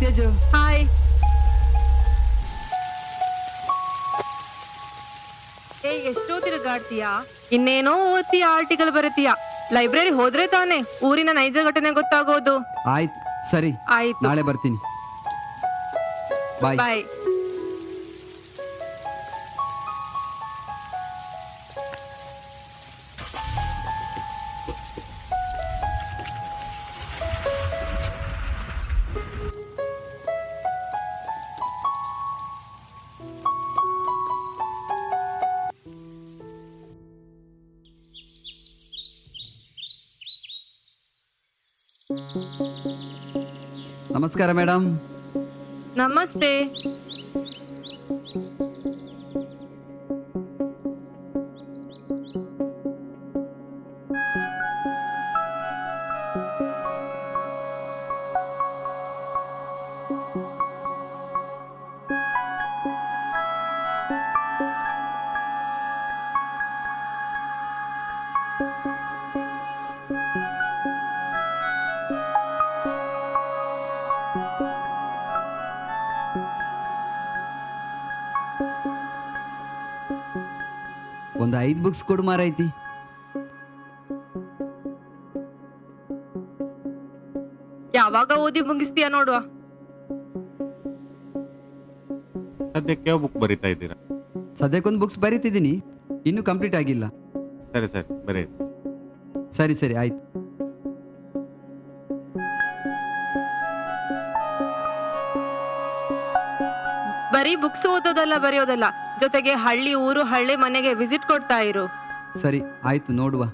Teju. Hi. ಎಷ್ಟೋ ತಿರುಗಾಡ್ತೀಯಾ? ಇನ್ನೇನೋ ಓದ್ತೀಯ, article ಬರೀತೀಯ. Library ಹೋದ್ರೆ ತಾನೆ ಊರಿನ ನೈಜ ಘಟನೆ ಗೊತ್ತಾಗೋದು. ಆಯ್ತು ಸರಿ, ಆಯ್ತು, ನಾಳೆ ಬರ್ತೀನಿ. ಬಾಯ್. ಬಾಯ್. ನಮಸ್ಕಾರ ಮೇಡಮ್. ನಮಸ್ತೆ. ಒಂದು 5 ಬುಕ್ಸ್ ಕೊಡು ಮಾರೈತಿ. ಯಾವಾಗ ಓದಿ ಮುಗಿಸ್ತೀಯ ನೋಡುವ. ಸದ್ಯಕ್ಕೆ ಯಾವ ಬುಕ್ ಬರೀತಾ ಇದ್ದೀರಾ? ಸದ್ಯಕ್ಕೊಂದು ಬುಕ್ಸ್ ಬರೀತಿದ್ದೀನಿ, ಇನ್ನೂ ಕಂಪ್ಲೀಟ್ ಆಗಿಲ್ಲ. ಸರಿ ಸರಿ ಬರೀ. ಸರಿ ಸರಿ ಆಯ್ತು. ಬರೀ ಬುಕ್ಸ್ ಓದೋದಲ್ಲ, ಬರೆಯೋದಲ್ಲ, ಜೊತೆಗೆ ಹಳ್ಳಿ ಊರು ಹಳ್ಳಿ ಮನೆಗೆ ವಿಸಿಟ್ ಕೊಡ್ತಾ ಇರು. ಸರಿ ಆಯ್ತು, ನೋಡುವ.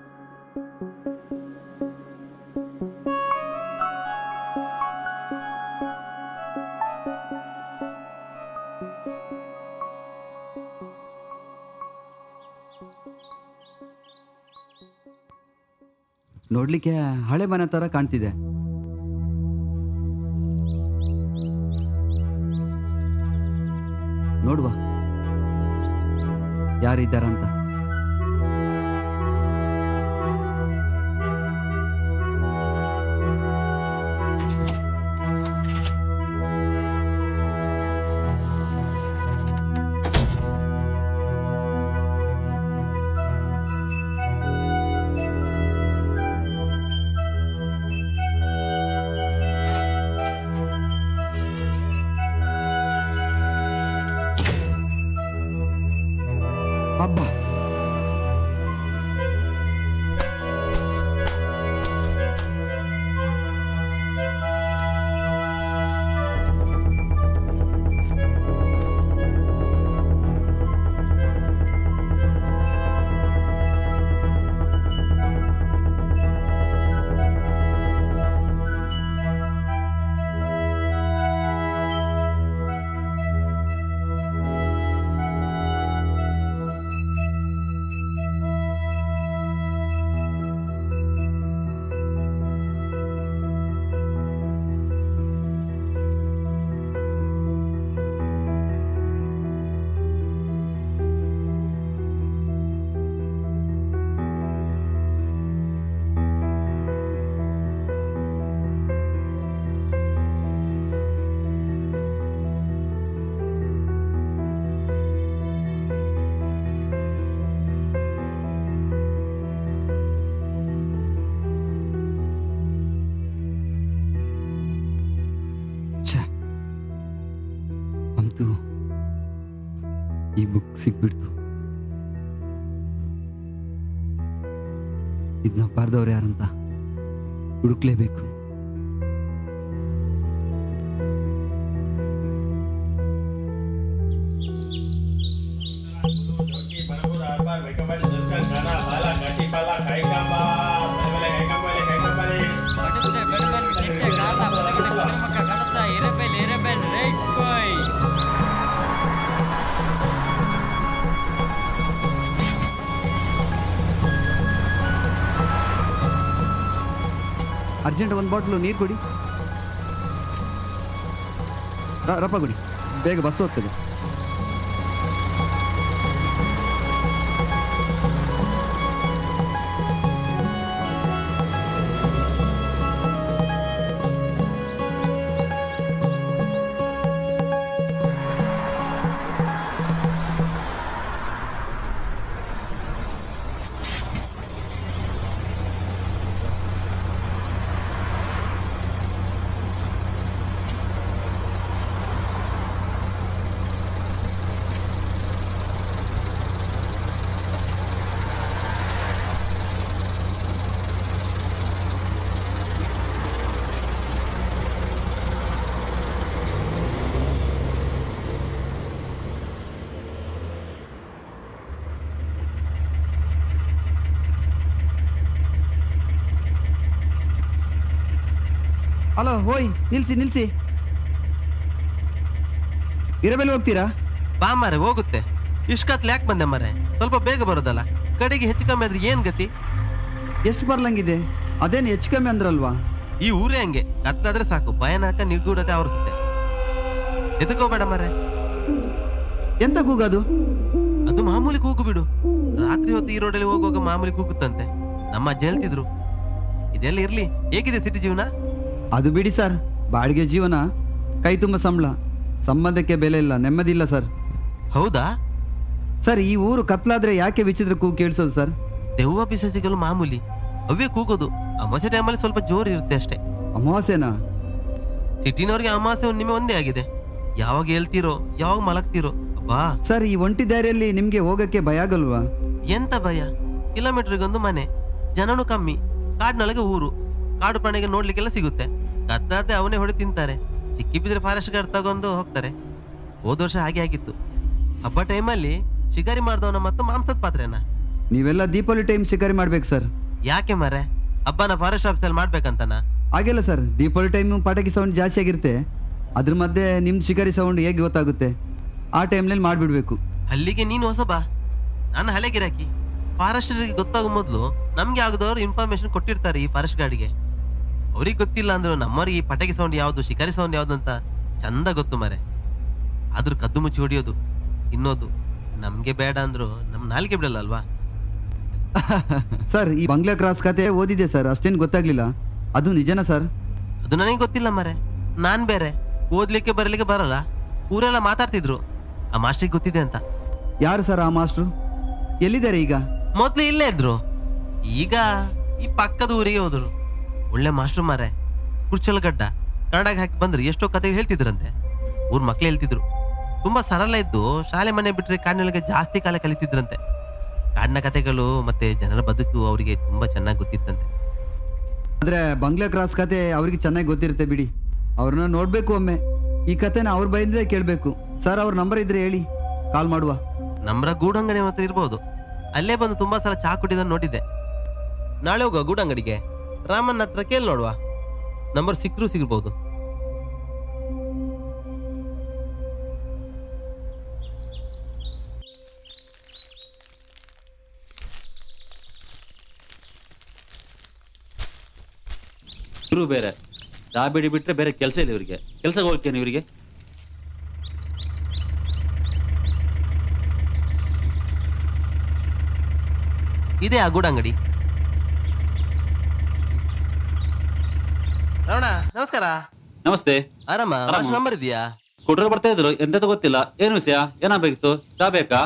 ನೋಡ್ಲಿಕ್ಕೆ ಹಳೆ ಮನೆ ತರ ಕಾಣ್ತಿದೆ. ನೋಡುವ ಯಾರಿದ್ದಾರಂತ. ಅಬ್ಬಾ, ಅಂತೂ ಈ ಬುಕ್ ಸಿಕ್ಬಿಡ್ತು. ಇದನ್ನ ಪಾರ್ದವ್ರು ಯಾರಂತ ಹುಡುಕ್ಲೇಬೇಕು. ಅರ್ಜೆಂಟ್ ಒಂದು ಬಾಟ್ಲು ನೀರು ಕೊಡಿ. ರಪ್ಪ ಕೊಡಿ, ಬೇಗ ಬಸ್ ಹೋಗ್ತದೆ. ಅಲೋ ಹೋಯ್ ನಿಲ್ಸಿ ನಿಲ್ಸಿ. ಇರಬೆಲ್ ಹೋಗ್ತೀರಾ? ಬಾ ಮಾರೆ ಹೋಗುತ್ತೆ. ಇಷ್ಕತ್ಲೆ ಯಾಕೆ ಬಂದೆ ಮಾರೆ? ಸ್ವಲ್ಪ ಬೇಗ ಬರೋದಲ್ಲ. ಕಡೆಗೆ ಹೆಚ್ಚು ಕಮ್ಮಿ ಆದ್ರೆ ಏನ್ ಗತಿ? ಎಷ್ಟು ಬರ್ಲಂಗಿದೆ? ಅದೇನು ಹೆಚ್ಚು ಕಮ್ಮಿ ಅಂದ್ರಲ್ವಾ? ಈ ಊರೇ ಹಂಗೆ, ಕತ್ಲಾದ್ರೆ ಸಾಕು ಭಯಾನಕ ನಿಗೂಢತೆ ಆವರಿಸುತ್ತೆ. ಎದಕ್ಕೋಬೇಡ ಮಾರೆ. ಎಂತ ಕೂಗದು? ಅದು ಮಾಮೂಲಿ ಕೂಗು ಬಿಡು. ರಾತ್ರಿ ಹೊತ್ತು ಈ ರೋಡಲ್ಲಿ ಹೋಗುವಾಗ ಮಾಮೂಲಿ ಕೂಗುತ್ತಂತೆ. ನಮ್ಮ ಅಜ್ಜ ಹೇಳ್ತಿದ್ರು. ಇದೆಲ್ಲ ಇರ್ಲಿ, ಹೇಗಿದೆ ಸಿಟಿ ಜೀವನ? ಅದು ಬಿಡಿ ಸರ್, ಬಾಡಿಗೆ ಜೀವನ, ಕೈ ತುಂಬ ಸಂಬಳ, ಸಂಬಂಧಕ್ಕೆ ಬೆಲೆ ಇಲ್ಲ, ನೆಮ್ಮದಿ ಇಲ್ಲ ಸರ್. ಹೌದಾ ಸರ್, ಈ ಊರು ಕತ್ಲಾದ್ರೆ ಯಾಕೆ ವಿಚಿತ್ರ ಕೂಗು ಕೇಳಿಸೋದು ಸರ್? ದೆವ್ವ ಪಿಶಾಚಿಗಳು ಮಾಮೂಲಿ ಅವೇ ಕೂಗೋದು. ಅಮಾವಾಸ್ಯೆ ಟೈಮಲ್ಲಿ ಸ್ವಲ್ಪ ಜೋರು ಇರುತ್ತೆ ಅಷ್ಟೇ. ಅಮಾವಾಸ್ಯೆನಾ? ಸಿಟಿನವ್ರಿಗೆ ಅಮಾವಾಸ್ಯೆ ಹುಣ್ಣಿಮೆ ಒಂದೇ ಆಗಿದೆ. ಯಾವಾಗ ಹೇಳ್ತೀರೋ, ಯಾವಾಗ ಮಲಗ್ತೀರೋ. ಅಬ್ಬಾ ಸರ್, ಈ ಒಂಟಿ ದಾರಿಯಲ್ಲಿ ನಿಮಗೆ ಹೋಗಕ್ಕೆ ಭಯ ಆಗಲ್ವಾ? ಎಂತ ಭಯ? ಕಿಲೋಮೀಟರ್ಗೊಂದು ಮನೆ, ಜನನು ಕಮ್ಮಿ, ಕಾಡಿನೊಳಗೆ ಊರು, ಕಾಡು ಪ್ರಾಣಿಗೆ ನೋಡ್ಲಿಕ್ಕೆಲ್ಲ ಸಿಗುತ್ತೆ. ಕತ್ತಾದ್ರೆ ಅವನೇ ಹೊಡೆ ತಿಂತಾರೆ. ಸಿಕ್ಕಿಬಿದ್ರೆ ಫಾರೆಸ್ಟ್ ಗಾರ್ಡ್ ತಗೊಂಡು ಹೋಗ್ತಾರೆ. ಹೋದ ವರ್ಷ ಹಾಗೆ ಆಗಿತ್ತು. ಹಬ್ಬ ಟೈಮಲ್ಲಿ ಶಿಕಾರಿ ಮಾಡ್ದವನ ಮತ್ತು ಮಾಂಸದ ಪಾತ್ರೆನ. ನೀವೆಲ್ಲ ದೀಪಾವಳಿ ಟೈಮ್ ಶಿಕಾರಿ ಮಾಡ್ಬೇಕು ಸರ್. ಯಾಕೆ ಮಾರೆ? ಹಬ್ಬನ ಫಾರೆಸ್ಟ್ ಆಫೀಸಲ್ಲಿ ಮಾಡ್ಬೇಕಂತನ? ಹಾಗೆಲ್ಲ ಸರ್, ದೀಪಾವಳಿ ಟೈಮ್ ಪಟಾಕಿ ಸೌಂಡ್ ಜಾಸ್ತಿ ಆಗಿರುತ್ತೆ. ಅದ್ರ ಮಧ್ಯೆ ನಿಮ್ದು ಶಿಕಾರಿ ಸೌಂಡ್ ಹೇಗೆ ಗೊತ್ತಾಗುತ್ತೆ? ಆ ಟೈಮ್ನಲ್ಲಿ ಮಾಡಿಬಿಡ್ಬೇಕು. ಅಲ್ಲಿಗೆ ನೀನು ಹೊಸಬ, ನಾನು ಹಳೆ ಗಿರಾಕಿ. ಫಾರೆಸ್ಟರಿಗೆ ಗೊತ್ತಾಗೋ ಮೊದಲು ನಮ್ಗೆ ಆಗದವ್ರು ಇನ್ಫಾರ್ಮೇಶನ್ ಕೊಟ್ಟಿರ್ತಾರೆ ಈ ಫಾರೆಸ್ಟ್ ಗಾರ್ಡಿಗೆ. ಅವ್ರಿಗೆ ಗೊತ್ತಿಲ್ಲ ಅಂದ್ರು ನಮ್ಮವ್ರಿಗೆ ಈ ಪಟಾಕಿ ಸೌಂಡ್ ಯಾವುದು, ಶಿಕಾರಿ ಸೌಂಡ್ ಯಾವುದು ಅಂತ ಚಂದ ಗೊತ್ತು ಮರೆ. ಆದ್ರೂ ಕದ್ದು ಮುಚ್ಚಿ ಹೊಡಿಯೋದು, ತಿನ್ನೋದು ನಮ್ಗೆ ಬೇಡ ಅಂದ್ರು ನಮ್ ನಾಲ್ಗೆ ಬಿಡಲ್ಲ ಅಲ್ವಾ? ಸರ್, ಈ ಬಂಗ್ಲಾ ಕ್ರಾಸ್ ಕತೆ ಓದಿದೆ ಸರ್, ಅಷ್ಟೇನು ಗೊತ್ತಾಗ್ಲಿಲ್ಲ. ಅದು ನಿಜನಾ ಸರ್? ಅದು ನನಗೆ ಗೊತ್ತಿಲ್ಲ ಮರೆ. ನಾನ್ ಬೇರೆ ಓದ್ಲಿಕ್ಕೆ ಬರಲಿಕ್ಕೆ ಬರಲ್ಲ. ಊರೆಲ್ಲ ಮಾತಾಡ್ತಿದ್ರು ಆ ಮಾಸ್ಟ್ರಿಗೆ ಗೊತ್ತಿದೆ ಅಂತ. ಯಾರು ಸರ್ ಆ ಮಾಸ್ಟ್ರು? ಎಲ್ಲಿದ್ದಾರೆ ಈಗ? ಮೊದ್ಲು ಇಲ್ಲೇ ಇದ್ರು, ಈಗ ಈ ಪಕ್ಕದ ಊರಿಗೆ ಹೋದ್ರು. ಒಳ್ಳೆ ಮಾಸ್ಟರ್ ಮಾರೆ. ಕುರ್ಚಲಗಡ್ಡ ಕನ್ನಡಕ್ಕೆ ಹಾಕಿ ಬಂದ್ರೆ ಎಷ್ಟೋ ಕತೆ ಹೇಳ್ತಿದ್ರಂತೆ. ಊರ್ ಮಕ್ಳು ಹೇಳ್ತಿದ್ರು. ತುಂಬಾ ಸರಳ ಇದ್ದು ಶಾಲೆ ಮನೆ ಬಿಟ್ರೆ ಕಾಡಿನೊಳಗೆ ಜಾಸ್ತಿ ಕಾಲ ಕಲಿತಿದ್ರಂತೆ. ಕಾಡಿನ ಕತೆಗಳು ಮತ್ತೆ ಜನರ ಬದುಕು ಅವರಿಗೆ ತುಂಬಾ ಚೆನ್ನಾಗಿ ಗೊತ್ತಿತ್ತಂತೆ. ಆದರೆ ಬಂಗ್ಲಾ ಕ್ರಾಸ್ ಕತೆ ಅವ್ರಿಗೆ ಚೆನ್ನಾಗಿ ಗೊತ್ತಿರುತ್ತೆ ಬಿಡಿ. ಅವ್ರನ್ನ ನೋಡಬೇಕು ಒಮ್ಮೆ. ಈ ಕತೆನ ಅವ್ರ ಬೈಂದೇ ಕೇಳಬೇಕು. ಸರ್, ಅವ್ರ ನಂಬರ್ ಇದ್ರೆ ಹೇಳಿ, ಕಾಲ್ ಮಾಡುವ. ನಮ್ರ ಗೂಡಂಗಡಿ ಮಾತ್ರ ಇರ್ಬೋದು. ಅಲ್ಲೇ ಬಂದು ತುಂಬಾ ಸಲ ಚಾ ಕುಡಿದ ನೋಡಿದ್ದೆ. ನಾಳೆ ಹೋಗುವ ಗೂಡಂಗಡಿಗೆ. ರಾಮನ್ ಹತ್ರ ಕೇಳಿ ನೋಡುವ, ನಂಬರ್ ಸಿಕ್ಕರೂ ಸಿಗ್ಬೋದು. ಇವರು ಬೇರೆ ದಾಬಿಡಿ ಬಿಟ್ರೆ ಬೇರೆ ಕೆಲಸ ಇಲ್ಲ ಇವರಿಗೆ. ಕೆಲ್ಸಕ್ಕೆ ಹೋಗ್ತೇನೆ ಇವರಿಗೆ. ಇದೇ ಆ ಗೂಡಂಗಡಿ. ರಮಣ ನಮಸ್ಕಾರ. ನಮಸ್ತೆ. ಆರಾಮ? ನಂಬರ್ ಇದೆಯಾ? ಕೊಟ್ರೆ ಬರ್ತಾ ಇದ್ರು, ಎಂತ ಗೊತ್ತಿಲ್ಲ. ಏನು ವಿಷಯ? ಏನಾಗಬೇಕಿತ್ತು? ಚಾ ಬೇಕಾ?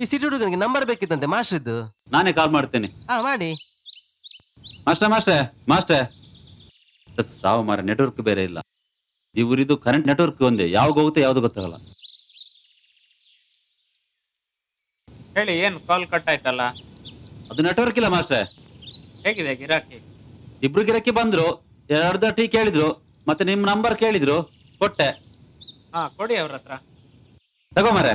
ಈ ಸಿಟಿ ಹುಡುಗನಿಗೆ ನಂಬರ್ ಬೇಕಿತ್ತಂತೆ ಮಾಸ್ಟ್ರಿದ್ದು. ನಾನೇ ಕಾಲ್ ಮಾಡ್ತೇನೆ. ಮಾಡಿ. ಮಾಸ್ಟರ್ ಸಾವು ಮಾರ, ನೆಟ್ವರ್ಕ್ ಬೇರೆ ಇಲ್ಲ. ಈ ಊರಿದು ಕರೆಂಟ್ ನೆಟ್ವರ್ಕ್ ಒಂದೇ, ಯಾವಾಗ ಹೋಗುತ್ತೆ ಯಾವ್ದು ಗೊತ್ತಾಗಲ್ಲ. ಹೇಳಿ, ಏನು ಕಾಲ್ ಕಟ್ ಆಯ್ತಲ್ಲ? ಅದು ನೆಟ್ವರ್ಕ್ ಇಲ್ಲ ಮಾಸ್ಟರ್. ಹೇಗಿದೆ ಗಿರಾಕಿ? ಇಬ್ರು ಗಿರಾಕಿ ಬಂದ್ರು, 2 ಟೀ ಕೇಳಿದ್ರು, ಮತ್ತೆ ನಿಮ್ ನಂಬರ್ ಕೇಳಿದ್ರು, ಕೊಟ್ಟೆ. ಹಾ, ಕೊಡಿ ಅವ್ರ ಹತ್ರ. ತಗೋ ಮಾರೆ.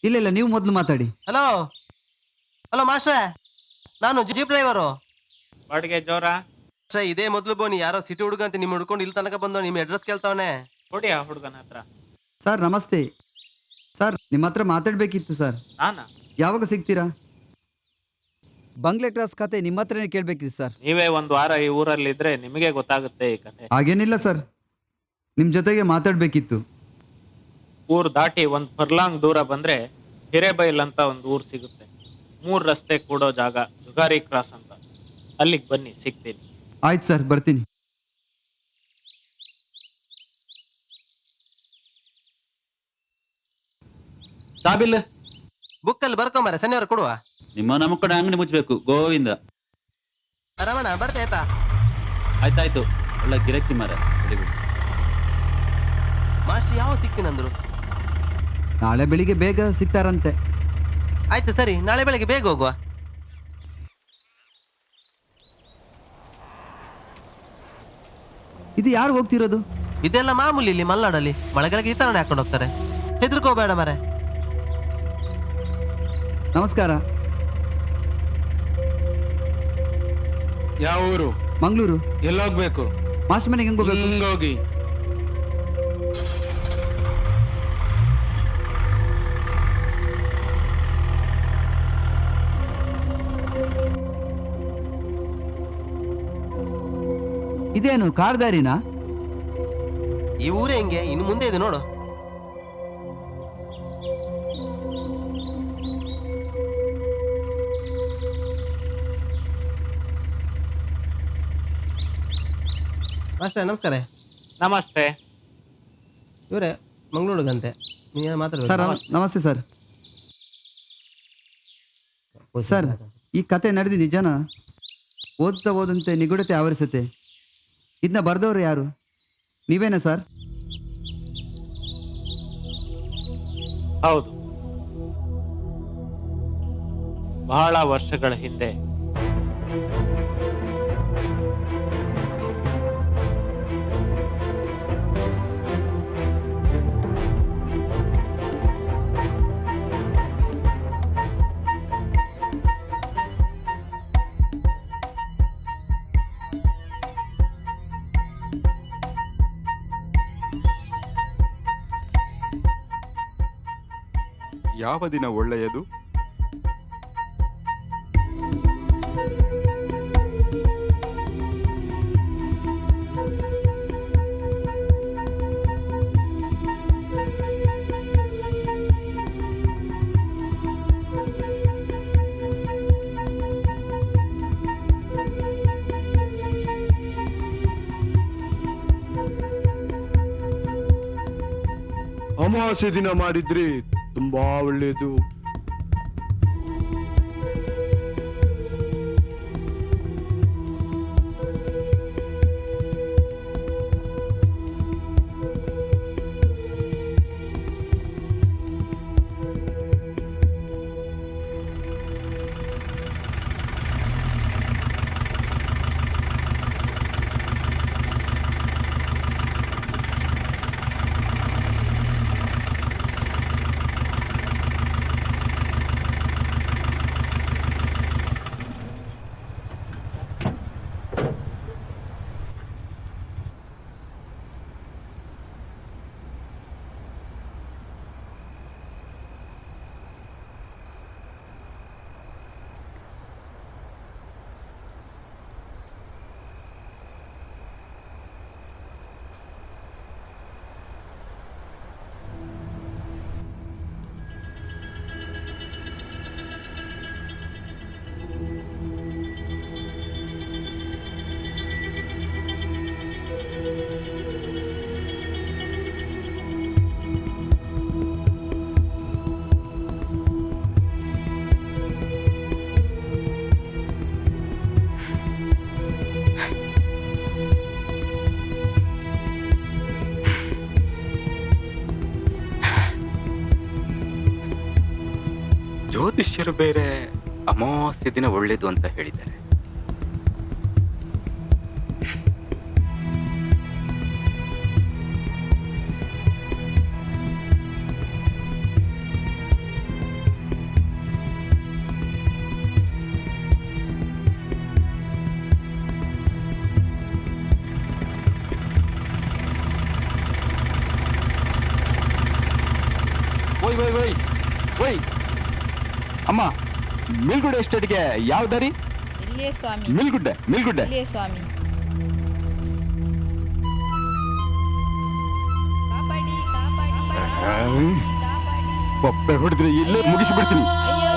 ಇಲ್ಲ ಇಲ್ಲ, ನೀವು ಮೊದಲು ಮಾತಾಡಿ. ಹಲೋ ಹಲೋ ಮಾಸ್ಟ್ರೇ, ನಾನು ಜೀಪ್ ಡ್ರೈವರು. ಬಾಡಿಗೆ ಜೋರ? ಇದೇ ಮೊದಲು ಬೋನಿ. ಯಾರೋ ಸಿಟಿ ಹುಡುಗ ಅಂತ ನಿಮ್ಮ ಹುಡ್ಕೊಂಡು ಇಲ್ಲಿ ತನಕ ಬಂದು ನಿಮ್ಮ ಅಡ್ರೆಸ್ ಕೇಳ್ತಾವನೆ. ಕೊಡಿ ಆ ಹುಡುಗನ ಹತ್ರ. ಸರ್ ನಮಸ್ತೆ. ಸರ್, ನಿಮ್ಮ ಹತ್ರ ಮಾತಾಡಬೇಕಿತ್ತು ಸರ್. ನಾನಾ? ಯಾವಾಗ ಸಿಗ್ತೀರಾ? ಬಂಗ್ಲೆ ಕ್ರಾಸ್ ಕತೆ ನಿಮ್ಮ ಹತ್ರನೇ ಕೇಳಬೇಕಿತ್ತು ಸರ್. ನೀವೇ ಒಂದು ವಾರ ಈ ಊರಲ್ಲಿ ಇದ್ರೆ ನಿಮಗೆ ಗೊತ್ತಾಗುತ್ತೆ ಈ ಕತೆ. ಹಾಗೇನಿಲ್ಲ ಸರ್, ನಿಮ್ಮ ಜೊತೆಗೆ ಮಾತಾಡಬೇಕಿತ್ತು. ಊರು ದಾಟಿ ಒಂದು ಫರ್ಲಾಂಗ್ ದೂರ ಬಂದ್ರೆ ಹಿರೇಬೈಲ್ ಅಂತ ಒಂದು ಊರು ಸಿಗುತ್ತೆ. 3 ರಸ್ತೆ ಕೂಡೋ ಜಾಗ, ಜುಗಾರಿ ಕ್ರಾಸ್ ಅಂತ. ಅಲ್ಲಿಗೆ ಬನ್ನಿ, ಸಿಗ್ತೀನಿ. ಆಯ್ತು ಸರ್, ಬರ್ತೀನಿ. ಚಾ ಬಿಲ್ ಬುಕ್ಕಲ್ಲಿ ಬರ್ಕೊಂಬಾರೆ, ಶನಿವಾರ ಕೊಡುವ. ನಿಮ್ಮ ನಮ್ಮ ಕಡೆ ಅಂಗಡಿ ಮುಚ್ಚಬೇಕು, ಗೋವಿಂದ. ರಮಣ ಬರ್ತಾ ಆಯ್ತಾ? ಆಯ್ತಾಯ್ತು. ಒಳ್ಳೆ ಗಿರಾಕಿ ಮಾರ. ಮಾಸ್ಟರ್ ಯಾವ ಸಿಗ್ತೀನಂದ್ರು? ನಾಳೆ ಬೆಳಿಗ್ಗೆ ಬೇಗ ಸಿಗ್ತಾರಂತೆ. ಆಯ್ತು ಸರಿ, ನಾಳೆ ಬೆಳಗ್ಗೆ ಬೇಗ ಹೋಗುವ. ಇದು ಯಾರು ಹೋಗ್ತಿರೋದು? ಇದೆಲ್ಲ ಮಾಮೂಲಿ ಇಲ್ಲಿ ಮಲ್ನಾಡಲ್ಲಿ. ಮಳೆಗಾಲಕ್ಕೆ ಈ ತರನೇ ಹಾಕೊಂಡು ಹೋಗ್ತಾರೆ. ಹೆದರ್ಕೋಬೇಡ ಮರೆ. ನಮಸ್ಕಾರ ಯಾವ ಊರು? ಮಂಗಳೂರು. ಎಲ್ಲೋಗ್ಬೇಕು? ಮಾಸ್ಟರ್ ಮನೆಗೆ ಹೆಂಗ್ ಹೋಗ್ಬೇಕು? ಹಿಂಗೋಗಿ. ಇದೇನು ಕಾರ್ ದಾರಿನಾ? ಈ ಊರೇ ಹೆಂಗೆ, ಇನ್ನು ಮುಂದೆ ಇದೆ ನೋಡು. ಮಾಸ್ಟರ್ ನಮಸ್ಕಾರ. ನಮಸ್ತೆ. ಇವರೇ ಮಂಗಳೂರು ಗಂಟೆ, ನೀವು ಮಾತಾಡ್ಬೇಕು. ಸರ್ ನಮಸ್ತೆ ಸರ್. ಸರ್, ಈ ಕತೆ ನಡೆದು ನಿಜನಾ? ಓದ್ತಾ ಓದಂತೆ ನಿಗೂಢತೆ ಆವರಿಸುತ್ತೆ. ಇದನ್ನ ಬರೆದವ್ರು ಯಾರು? ನೀವೇನಾ ಸರ್? ಹೌದು, ಬಹಳ ವರ್ಷಗಳ ಹಿಂದೆ ಯಾವ ದಿನ ಒಳ್ಳೆಯದು? ಅಮಾವಾಸ್ಯೆ ದಿನ ಮಾಡಿದ್ರೆ ತುಂಬಾ ಒಳ್ಳೆಯದು. ಜ್ಯೋತಿಷ್ಯರು ಬೇರೆ ಅಮಾವಾಸ್ಯೆ ದಿನ ಒಳ್ಳೇದು ಅಂತ ಹೇಳಿದ್ದಾರೆ. ಓಯ್ ಓಯ್ ಓಯ್ ಓಯ್ ಅಮ್ಮ, ಮೇಲ್ಗುಡ್ಡೆ ಎಸ್ಟೇಟ್ಗೆ ಯಾವ ದಾರಿ? ಇಲ್ಲಿಯೇ ಸ್ವಾಮಿ. ಮೇಲ್ಗುಡ್ಡೆ ಮೇಲ್ಗುಡ್ಡೆ. ಇಲ್ಲಿಯೇ ಸ್ವಾಮಿ. ಕಾಪಾಡಿ ಕಾಪಾಡಿ ಕಾಪಾಡಿ. ಬೊಬ್ಬೆ ಹೊಡೆದ್ರೆ ಇಲ್ಲೇ ಮುಗಿಸ್ಬಿಡ್ತೀನಿ. ಅಯ್ಯೋ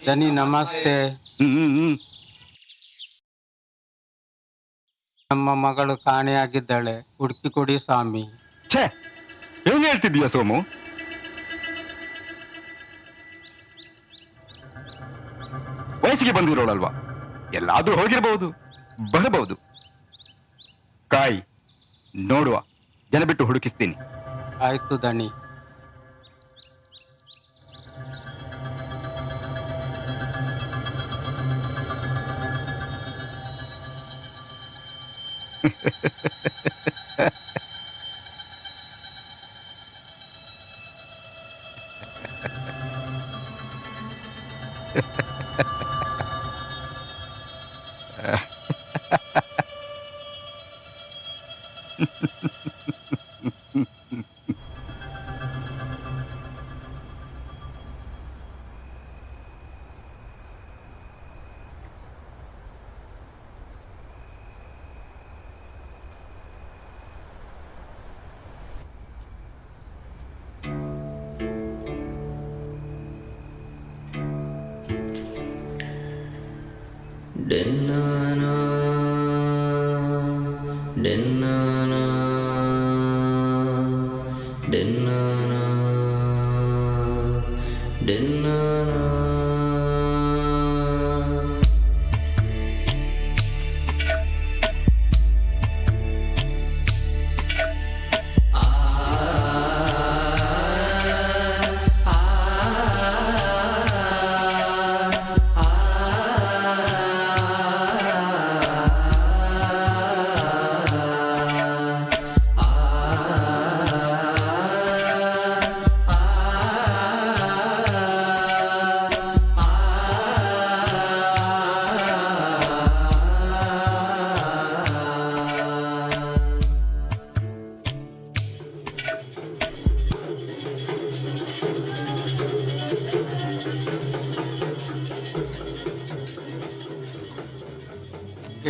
ದನಿ ನಮಸ್ತೆ. ನಮ್ಮ ಮಗಳು ಕಾಣೆಯಾಗಿದ್ದಾಳೆ, ಹುಡುಕಿ ಕೊಡಿ ಸ್ವಾಮಿ. ಛೇ, ಏನ್ ಹೇಳ್ತಿದ್ದೀಯ ಸೋಮು? ವಯಸ್ಸಿಗೆ ಬಂದಿರೋಳಲ್ವಾ, ಎಲ್ಲಾದ್ರೂ ಹೋಗಿರಬಹುದು, ಬರಬಹುದು. ಕಾಯಿ ನೋಡುವ, ಜನ ಬಿಟ್ಟು ಹುಡುಕಿಸ್ತೀನಿ. ಆಯ್ತು ದನಿ.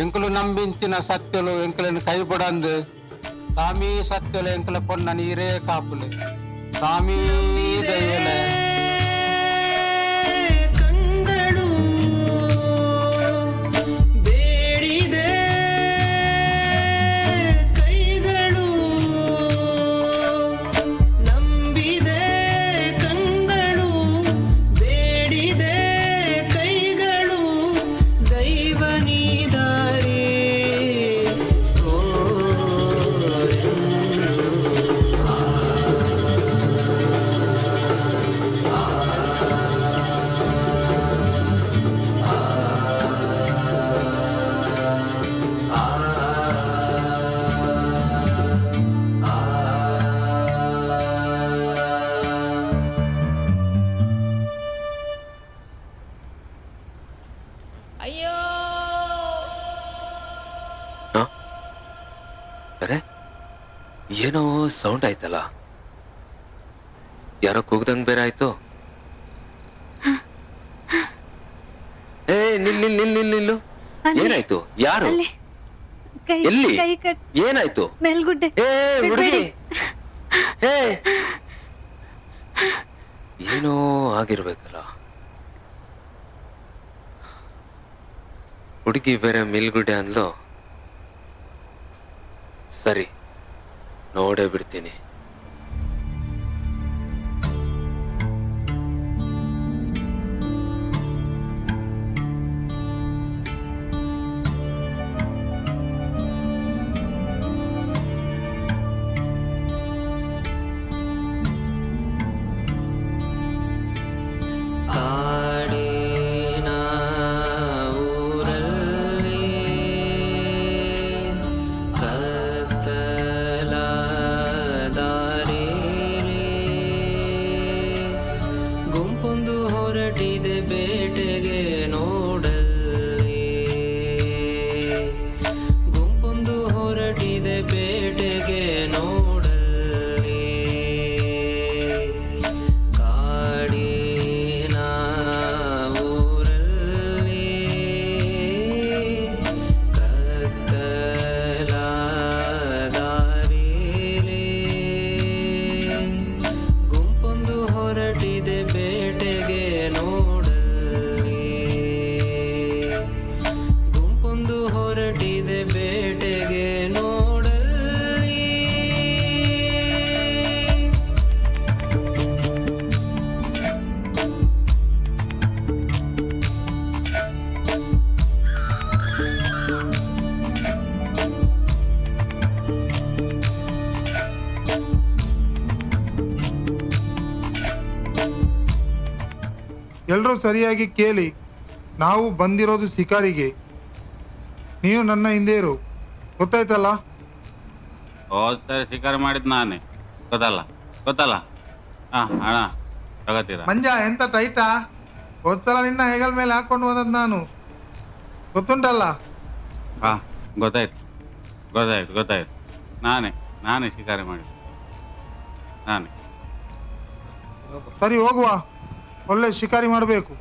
ఎంకులు నంబించిన సత్యులు ఎంకులను కైబడందు సామీ సత్యులు ఎంకుల పొన్న నీరే కాపులే సామీ దయలే ಅರೆ ಏನೋ ಸೌಂಡ್ ಆಯ್ತಲ್ಲ, ಯಾರೋ ಕೂಗ್ದಂಗ್ ಬೇರೆ ಆಯ್ತು. ಏ ನಿಲ್ಲು. ಏನಾಯ್ತು? ಯಾರು? ಎಲ್ಲಿ? ಏನಾಯ್ತು? ಮೇಲ್ಗುಡ್ಡೆ ಏ ಹುಡುಗಿ, ಏ ಏನೋ ಆಗಿರ್ಬೇಕಲ್ಲ. ಹುಡುಗಿ ಬೇರೆ ಮೇಲ್ಗುಡ್ಡೆ ಅಂದ್ಲು. ಸರಿ, ನೋಡೇ ಬಿಡ್ತೀನಿ. ಗುಂಪೊಂದು ಹೊರಟಿದೆ ಬೇಟೆಗೆ ನೋಡಲ್ಲಿ, ಗುಂಪೊಂದು ಹೊರಟಿದೆ ಬೇಟೆಗೆ ನೋಡಲ್ಲಿ, ಕಾಡಿನ ಊರಲ್ಲಿ ಕತ್ತಲ ದಾರಿಲಿ ಗುಂಪೊಂದು ಹೊರಟಿದೆ ಬೇಟೆಗೆ ನೋಡಲ್ಲಿ, ಗುಂಪೊಂದು ಹೊರಟಿದೆ ಬೇಟೆಗೆ ನೋಡಲ್ಲಿ. ಎಲ್ಲರೂ ಸರಿಯಾಗಿ ಕೇಳಿ, ನಾವು ಬಂದಿರೋದು ಶಿಕಾರಿಗೆ. ನೀನು ನನ್ನ ಹಿಂದೆ ಇರು, ಗೊತ್ತಾಯ್ತಲ್ಲ? ಹೋದ್ ಸರಿ ಶಿಕಾರಿ ಮಾಡಿದ್ ನಾನೇ, ಗೊತ್ತಲ್ಲ. ಹಾ ಅಣ್ಣ ತಗೋತೀರಾ? ಮಂಜ ಎಂತ ಟೈಟಾ? ಹೋದ್ಸಲ ನಿನ್ನ ಹೆಗಲ್ ಮೇಲೆ ಹಾಕೊಂಡು ಹೋದದ್ ನಾನು, ಗೊತ್ತುಂಟಲ್ಲ? ಹಾ ಗೊತ್ತಾಯ್ತು. ನಾನೇ ಶಿಕಾರಿ ಮಾಡಿದ್ದು ನಾನೇ. ಸರಿ ಹೋಗುವ, ಒಳ್ಳೆ ಶಿಕಾರಿ ಮಾಡಬೇಕು.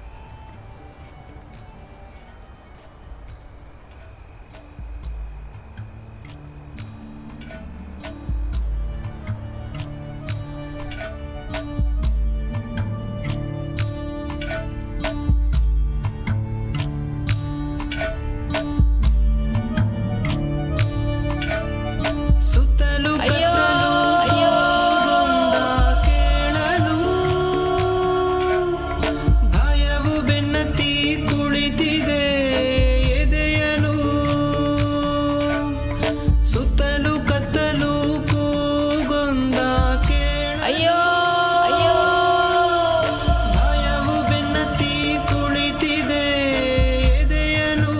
ಸುತ್ತಲೂ ಅಯ್ಯೋ ಅಯ್ಯೋ ಗೊಂದ ಕೇಳಲು ಭಯವು ಬೆನ್ನತ್ತಿ ಕುಳಿತಿದೆ ಎದೆಯಲು, ಸುತ್ತಲೂ ಕತ್ತಲು ಕೂಗೊಂದ ಕೇಳಲು ಅಯ್ಯೋ ಅಯ್ಯೋ ಭಯವು ಬೆನ್ನತ್ತಿ ಕುಳಿತಿದೆ ಎದೆಯಲು.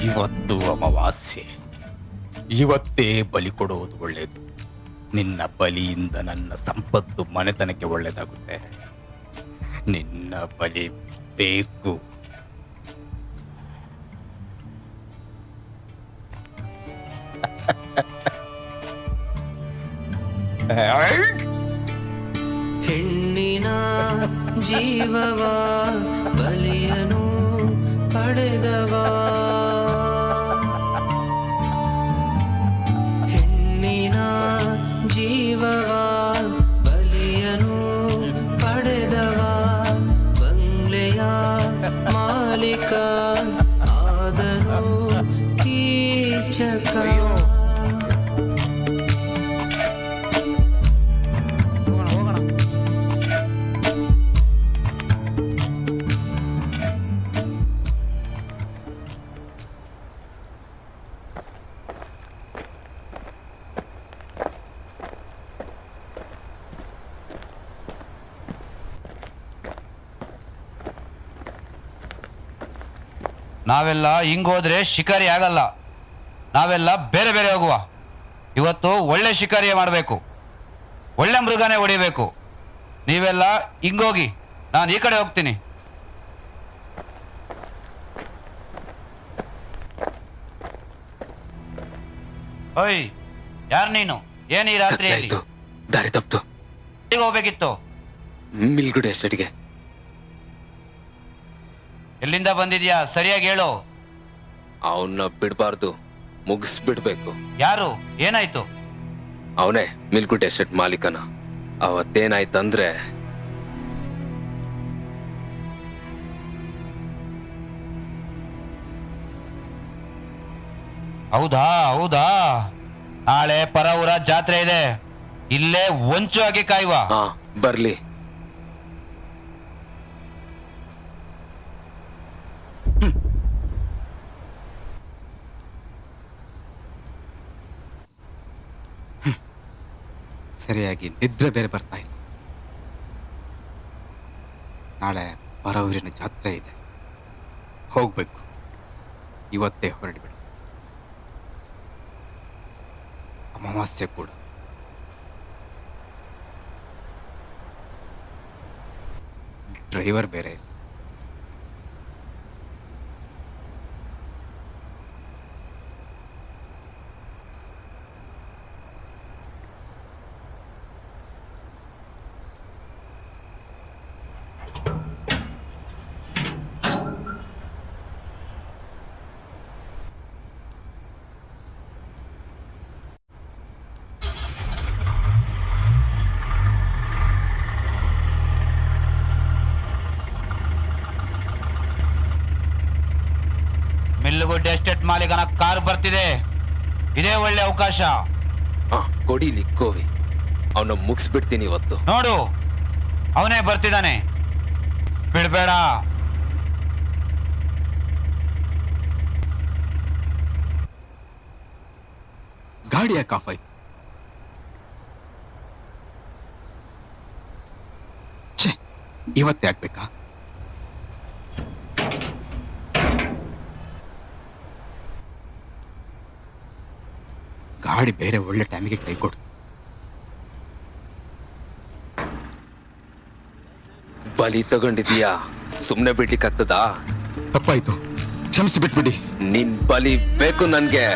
ಇವತ್ತು ಅಮಾವಾಸ್ಯೆ, ಇವತ್ತೇ ಬಲಿ ಕೊಡುವುದು ಒಳ್ಳೆಯದು. ನಿನ್ನ ಬಲಿಯಿಂದ ನನ್ನ ಸಂಪತ್ತು ಮನೆತನಕ್ಕೆ ಒಳ್ಳೆಯದಾಗುತ್ತೆ. ನಿನ್ನ ಬಲಿ ಬೇಕು. ಹೆಣ್ಣಿನ ಜೀವವ ಬಲಿಯನು ಪಡೆದವ, ಹೆಣ್ಣಿನ ಜೀವವ ಬಲಿಯನು ಪಡೆದವ, ಬಂಗ್ಲೆಯ ಮಾಲೀಕ ಆದನು ಕೀಚಕ. ನಾವೆಲ್ಲ ಹಿಂಗೋದ್ರೆ ಶಿಕಾರಿ ಆಗಲ್ಲ, ನಾವೆಲ್ಲ ಬೇರೆ ಬೇರೆ ಹೋಗುವ. ಇವತ್ತು ಒಳ್ಳೆ ಶಿಕಾರಿಯೇ ಮಾಡಬೇಕು, ಒಳ್ಳೆ ಮೃಗನೇ ಹೊಡಿಬೇಕು. ನೀವೆಲ್ಲ ಹಿಂಗೋಗಿ, ನಾನು ಈ ಕಡೆ ಹೋಗ್ತೀನಿ. ಓಯ್ ಯಾರು ನೀನು? ಏನು ಈ ರಾತ್ರಿಯಲ್ಲಿ? ದಾರಿ ತಪ್ತು. ಎಲ್ಲಿಗೆ ಹೋಗ್ಬೇಕಿತ್ತು? ಮಿಲ್ಗುಡಿ ಎಸ್ಟೇಟ್ಗೆ. ಎಲ್ಲಿಂದ ಬಂದಿದ್ಯಾ ಸರಿಯಾಗಿ ಹೇಳು. ಅವನ್ನ ಬಿಡಬಾರ್ದು, ಮುಗಿಸ್ಬಿಡ್ಬೇಕು. ಯಾರು? ಏನಾಯ್ತು? ಅವನೇ ಮಿಲ್ಗುಡಿ ಎಸ್ಟೇಟ್ ಮಾಲೀಕನ. ಅವತ್ತೇನಾಯ್ತಂದ್ರೆ ಹೌದಾ ಹೌದಾ, ನಾಳೆ ಪರ ಊರ ಜಾತ್ರೆ ಇದೆ, ಇಲ್ಲೇ ಹೊಂಚು ಆಗಿ ಕಾಯುವ. ಹಾ ಬರ್ಲಿ. ಸರಿಯಾಗಿ ನಿದ್ರೆ ಬೇರೆ ಬರ್ತಾ ಇಲ್ಲ. ನಾಳೆ ಪರ ಊರಿನ ಜಾತ್ರೆ ಇದೆ, ಹೋಗ್ಬೇಕು. ಇವತ್ತೇ ಹೊರಡ್ಬಿಡು. ಅಮಾವಾಸ್ಯೆ ಕೂಡ. ಡ್ರೈವರ್ ಬೇರೆ ಇಲ್ಲ. ಮಿಲ್ಲುಗುಡ್ಡೆ ಎಸ್ಟೇಟ್ ಮಾಲೀಕನ ಕಾರ್ ಬರ್ತಿದೆ, ಇದೇ ಒಳ್ಳೆ ಅವಕಾಶ. ಕೊಡಿಲಿ ಕೋವಿ, ಅವನ್ನ ಮುಗಿಸ್ಬಿಡ್ತೀನಿ ಇವತ್ತು. ನೋಡು, ಅವನೇ ಬರ್ತಿದ್ದಾನೆ, ಬಿಡ್ಬೇಡ. ಗಾಡಿ ಯಾಕೆ ಆಫ್ ಆಯ್ತು? ಛೇ, ಇವತ್ತೇ ಆಗ್ಬೇಕಾ? ಗಾಡಿ ಬೇರೆ ಒಳ್ಳೆ ಟೈಮಿಗೆ ಕೈ ಕೊಡ್ತು. ಬಲಿ ತಗೊಂಡಿದೀಯಾ, ಸುಮ್ನೆ ಬಿಡ್ಲಿಕ್ಕಾಗ್ತದಾ? ತಪ್ಪಾಯ್ತು, ಕ್ಷಮಿಸಿ ಬಿಟ್ಬಿಡಿ. ನಿನ್ ಬಲಿ ಬೇಕು ನನ್ಗೆ.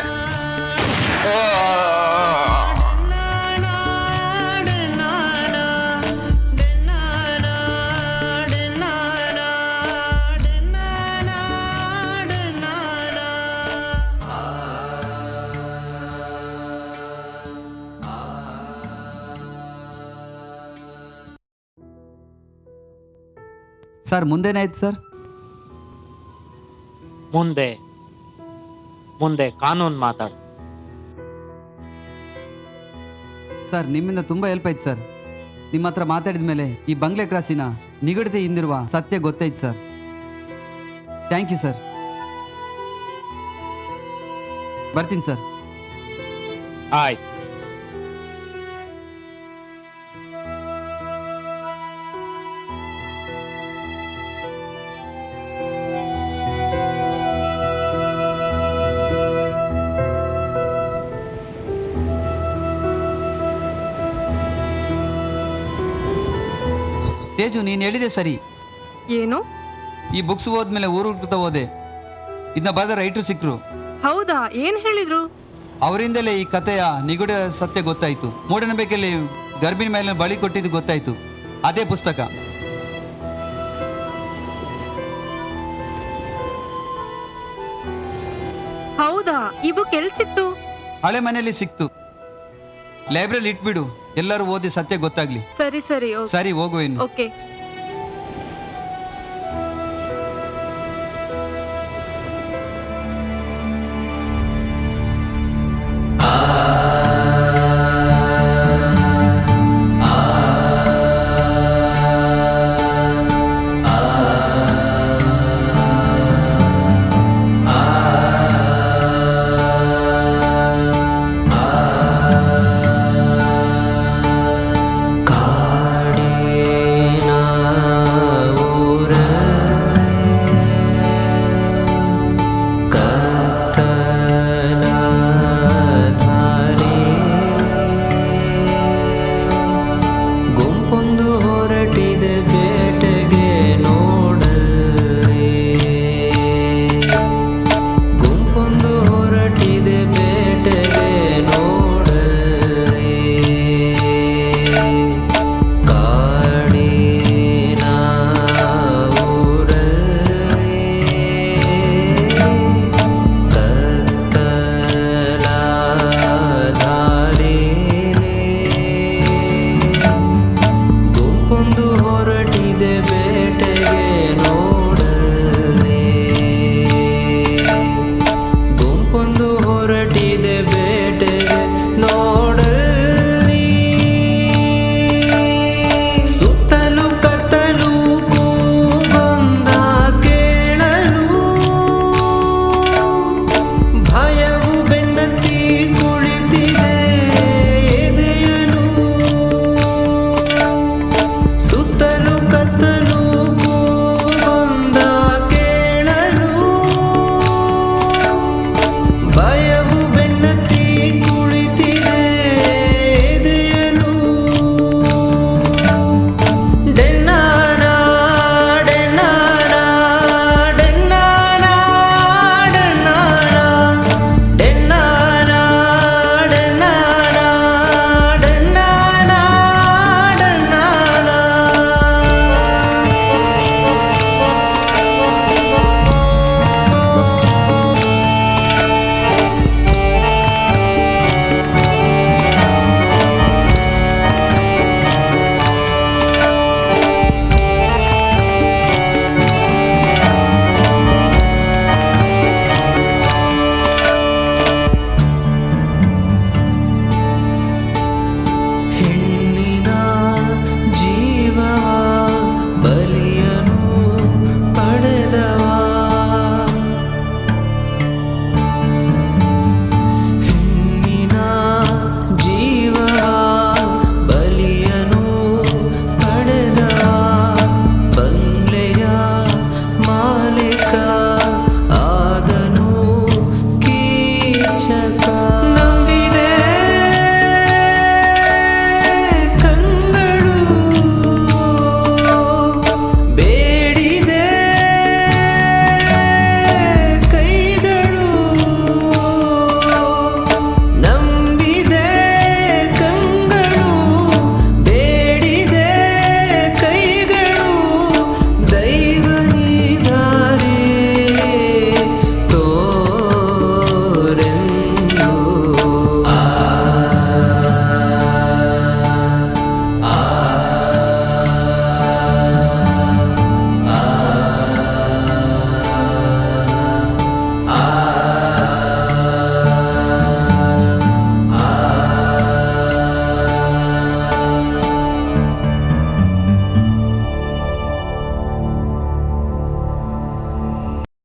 ಸರ್ ಮುಂದೇನಾಯ್ತು ಸರ್? ಮುಂದೆ ಮುಂದೆ ಕಾನೂನು ಮಾತಾಡು. ಸರ್ ನಿಮ್ಮಿಂದ ತುಂಬ ಹೆಲ್ಪ್ ಆಯ್ತು ಸರ್. ನಿಮ್ಮ ಹತ್ರ ಮಾತಾಡಿದ ಮೇಲೆ ಈ ಬಂಗ್ಲೆ ಕ್ರಾಸಿನ ನಿಗದಿತ ಹಿಂದಿರುವ ಸತ್ಯ ಗೊತ್ತಾಯ್ತು ಸರ್. Thank you sir. ಬರ್ತೀನಿ ಸರ್. ಆಯ್ತು. ತೇಜು, ನೀನು ಹೇಳಿದೆ ಸರಿ. ಏನು? ಈ ಬುಕ್ಸ್ ಓದ್ಮೇಲೆ ಊರುಗ್ತಾ ಹೋದೆ, ಇದನ್ನ ಬರೆದ ರೈಟ್ರು ಸಿಕ್ಕರು. ಹೌದಾ? ಏನ್ ಹೇಳಿದ್ರು? ಅವರಿಂದಲೇ ಈ ಕಥೆಯ ನಿಗೂಢ ಸತ್ಯ ಗೊತ್ತಾಯ್ತು. ಮೂಢನಂಬಿಕೆಯಲ್ಲಿ ಗರ್ಭಿಣಿ ಮೇಲೆ ಬಳಿ ಕೊಟ್ಟಿದ್ದು ಗೊತ್ತಾಯ್ತು. ಅದೇ ಪುಸ್ತಕ. ಹೌದಾ? ಈ ಬುಕ್ ಎಲ್ಲಿ ಸಿಕ್ತು? ಹಳೆ ಮನೆಯಲ್ಲಿ ಸಿಕ್ತು. ಲೈಬ್ರರಿ ಇಟ್ಬಿಡು, ಎಲ್ಲರೂ ಓದಿ ಸತ್ಯ ಗೊತ್ತಾಗ್ಲಿ. ಸರಿ ಸರಿ ಸರಿ, ಹೋಗುವ ಇನ್ನು. ಓಕೆ.